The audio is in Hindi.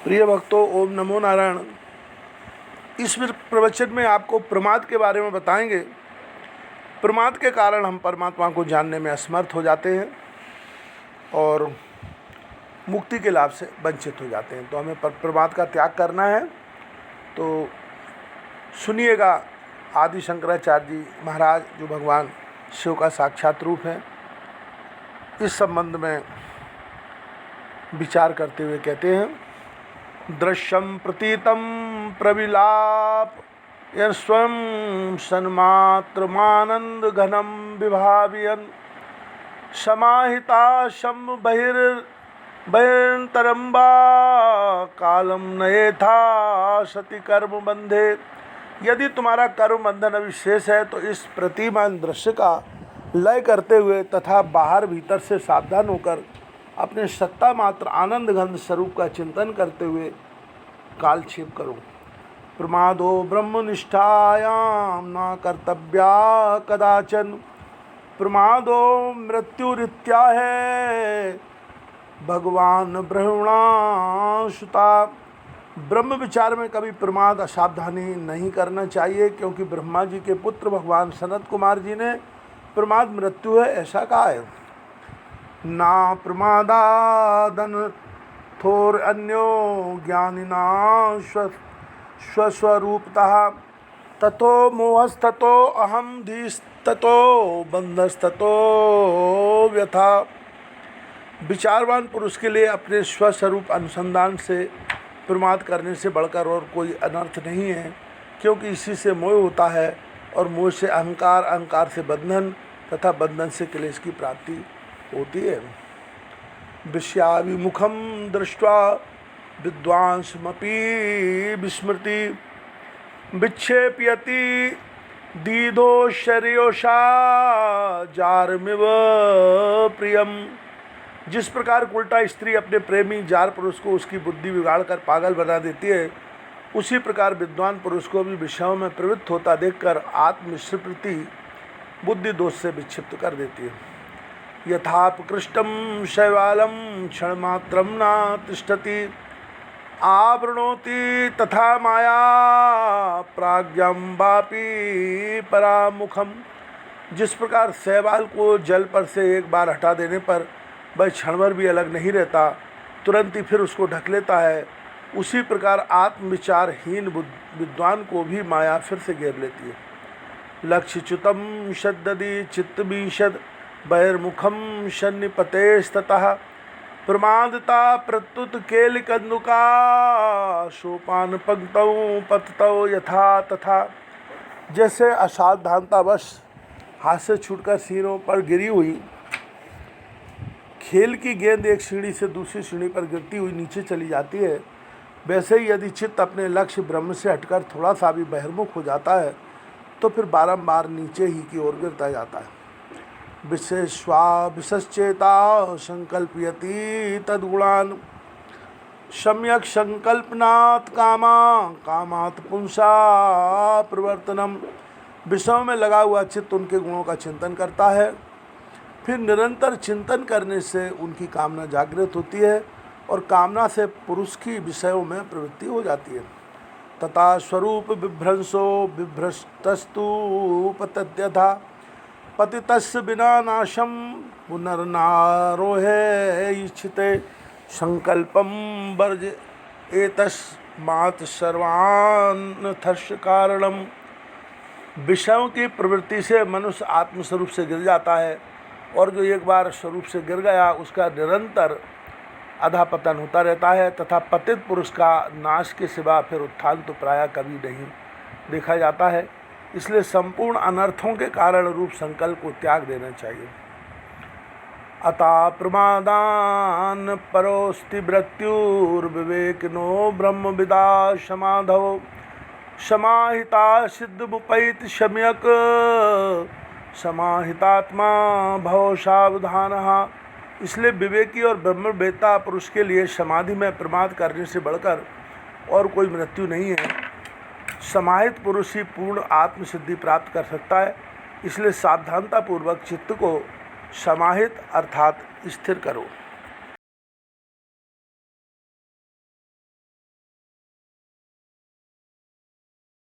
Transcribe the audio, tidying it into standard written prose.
प्रिय भक्तों, ओम नमो नारायण। इस प्रवचन में आपको प्रमाद के बारे में बताएंगे। प्रमाद के कारण हम परमात्मा को जानने में असमर्थ हो जाते हैं और मुक्ति के लाभ से वंचित हो जाते हैं। तो हमें प्रमाद का त्याग करना है। तो सुनिएगा, आदि शंकराचार्य जी महाराज जो भगवान शिव का साक्षात रूप है, इस संबंध में विचार करते हुए कहते हैं, दृश्यम प्रतीतम प्रविलाप स्वयं सन्मात्रमानंद घनम विभावियन समाहिता शम बहिर्तरम्बा कालम नयेथा सति कर्म बंधे। यदि तुम्हारा कर्म बंधन अभी शेष है तो इस प्रतिमान दृश्य का लय करते हुए तथा बाहर भीतर से सावधान होकर अपने सत्ता मात्र आनंद घन स्वरूप का चिंतन करते हुए कालक्षेप करो। प्रमादो ब्रह्मनिष्ठायां न कर्तव्या कदाचन, प्रमादो मृत्युरित्या है भगवान ब्रह्मणासुता। ब्रह्म विचार में कभी प्रमाद असावधानी नहीं करना चाहिए, क्योंकि ब्रह्मा जी के पुत्र भगवान सनत कुमार जी ने प्रमाद मृत्यु है ऐसा कहा है। ना प्रमादादन थोर अन्यो ज्ञानिना स्वस्वरूपतः ततो मोहस्ततो अहम धीस्ततो बंधस्ततो व्यथा। विचारवान पुरुष के लिए अपने स्वस्वरूप अनुसंधान से प्रमाद करने से बढ़कर और कोई अनर्थ नहीं है, क्योंकि इसी से मोह होता है और मोह से अहंकार, अहंकार से बंधन तथा बंधन से क्लेश की प्राप्ति होती है। विषयाभिमुखम दृष्ट्वा विद्वांसमपि विस्मृति विक्षेपयति दीदो शर्योषा जारमिव प्रियम। जिस प्रकार उल्टा स्त्री अपने प्रेमी जार पुरुष को उसकी बुद्धि बिगाड़ कर पागल बना देती है, उसी प्रकार विद्वान पुरुष को भी विषयों में प्रवृत्त होता देखकर आत्मस्मृति बुद्धि दोष से विक्षिप्त कर देती है। यथापकृष्टम शैवालम क्षणमात्रम न तिष्ठति आवृणोति तथा माया प्राज्ञं वापि परामुखम। जिस प्रकार शैवाल को जल पर से एक बार हटा देने पर वह क्षणभर भी अलग नहीं रहता, तुरंत ही फिर उसको ढक लेता है, उसी प्रकार आत्मविचारहीन विद्वान को भी माया फिर से घेर लेती है। लक्ष्यच्युतम शद्ददि चित्तबीषद बहिर्मुखम सन्निपतेस्ततः प्रमादता प्रत्युत केलिकंदुका सोपान पंक्तौ पततौ यथा तथा। जैसे असावधानतावश हाथ से छूटकर सीनों पर गिरी हुई खेल की गेंद एक सीढ़ी से दूसरी सीढ़ी पर गिरती हुई नीचे चली जाती है, वैसे ही यदि चित्त अपने लक्ष्य ब्रह्म से हटकर थोड़ा सा भी बहिर्मुख हो जाता है तो फिर बारंबार नीचे ही की ओर गिरता जाता है। विशेषचेता संकल्पयति तद्गुणान् सम्यक संकल्पनात् कामात् पुंसा प्रवर्तनम। विषयों में लगा हुआ चित्त उनके गुणों का चिंतन करता है, फिर निरंतर चिंतन करने से उनकी कामना जागृत होती है और कामना से पुरुष की विषयों में प्रवृत्ति हो जाती है। तथा स्वरूप विभ्रंशो विभ्रष्टस्तु पतत्यथा पतितस्य विना नाशम पुनर्नारोहे इच्छिते संकल्पम वर्ज एतस्मात् सर्वानर्थस्य कारणम। विषयों की प्रवृत्ति से मनुष्य आत्मस्वरूप से गिर जाता है, और जो एक बार स्वरूप से गिर गया उसका निरंतर अधापतन होता रहता है, तथा पतित पुरुष का नाश के सिवा फिर उत्थान तो प्रायः कभी नहीं देखा जाता है। इसलिए संपूर्ण अनर्थों के कारण रूप संकल्प को त्याग देना चाहिए। अतः प्रमादान परोस्ति मृत्युर्विवेकिनो ब्रह्मविदा समाधौ समाहिता सिद्धमुपैति सम्यक समाहितात्मा भव सावधानः। इसलिए विवेकी और ब्रह्मवेत्ता पुरुष के लिए समाधि में प्रमाद करने से बढ़कर और कोई मृत्यु नहीं है। समाहित पुरुष ही पूर्ण आत्मसिद्धि प्राप्त कर सकता है। इसलिए सावधानतापूर्वक चित्त को समाहित अर्थात स्थिर करो।